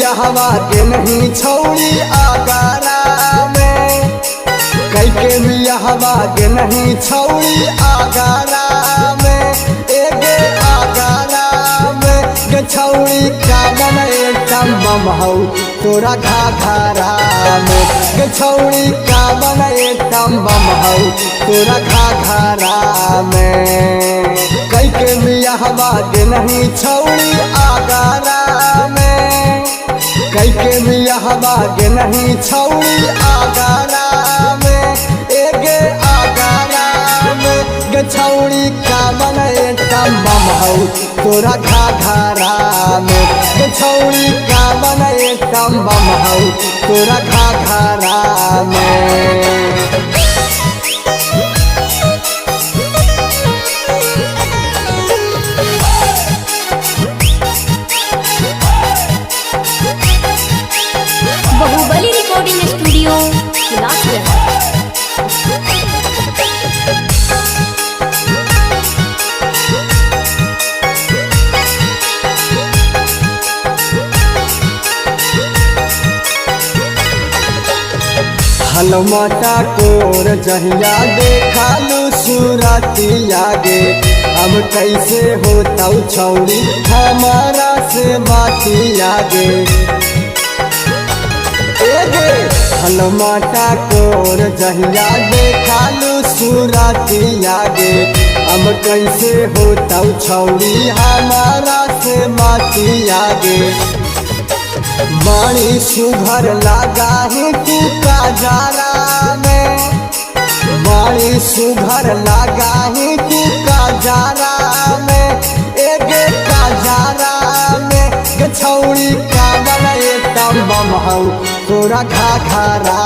बियाहवा के नहीं छौड़ी आगारा में, कई के बियाहवा के नहीं छौड़ी आगारा में, एगे आगारा में गे छौड़ी का बने तम हौ तोरा घाघरा में, गे छौड़ी का बने तम हौ तोरा घाघरा में। कई के बियाहवा के नहीं छौड़ी आगारा में, कई के बियाहवा के नहीं छौड़ी आगारा में, एगे आगारा में गे छौड़ी का बने तम हौ तोरा घाघरा में, गे छौड़ी का बने तम हौ तोरा घाघरा में। बाहुबली रिकॉर्डिंग स्टूडियो हलमटा तोर जहिया देखालू सूरतिया गे, अब कैसे होता छौड़ी हमारा से बातिया गे, हलमटा तोर जहिया देखालू सूरतिया गे, अब कैसे होता छौड़ी हमारा से बातिया गे। बड़ी सुघर लगा है तू काजरा में, बड़ी सुघर लगा है तू काजरा में, एगे काजरा में गे छौड़ी का बने तम हौ तोरा घाघरा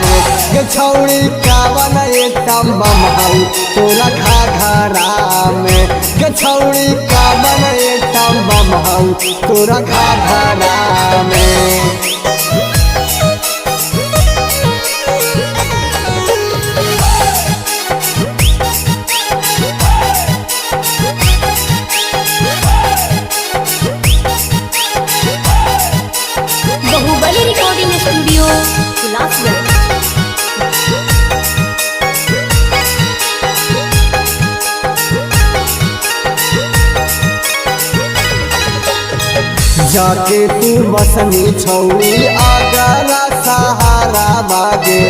में, गे छौड़ी का बने तम हौ तोरा घाघरा में, गे छौड़ी का बने तम हौ तोरा घाघरा में। बाहुबली रिकॉर्डिंग स्टूडियो जाके तू बसनी छौड़ी आगरा सहारा बागे,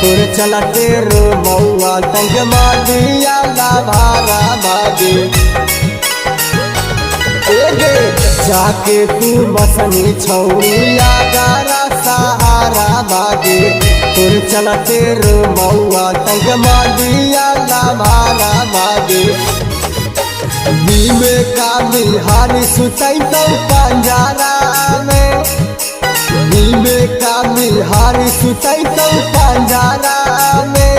तोर चलते रो बउआ तंग मादिया लाभारा बागे, जाके तू बसनी छौड़ी आगरा सहारा बागे, तोर चलते रो बउआ तंग मादिया लाभारा बागे। बीमे का बिहारी सुतई तो पंजरा में, बीमे का बिहारी सुतई तो पंजरा में,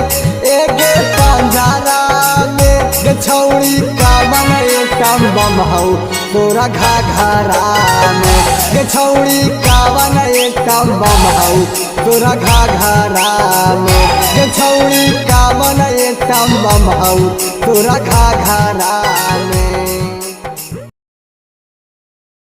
एगे पंजरा में गे छौड़ी का बने तम हौ तोरा घाघरा में, गे छौड़ी का बने तम हौ तोरा घाघरा में, गे छौड़ी का बने तम हौ तोरा घाघरा।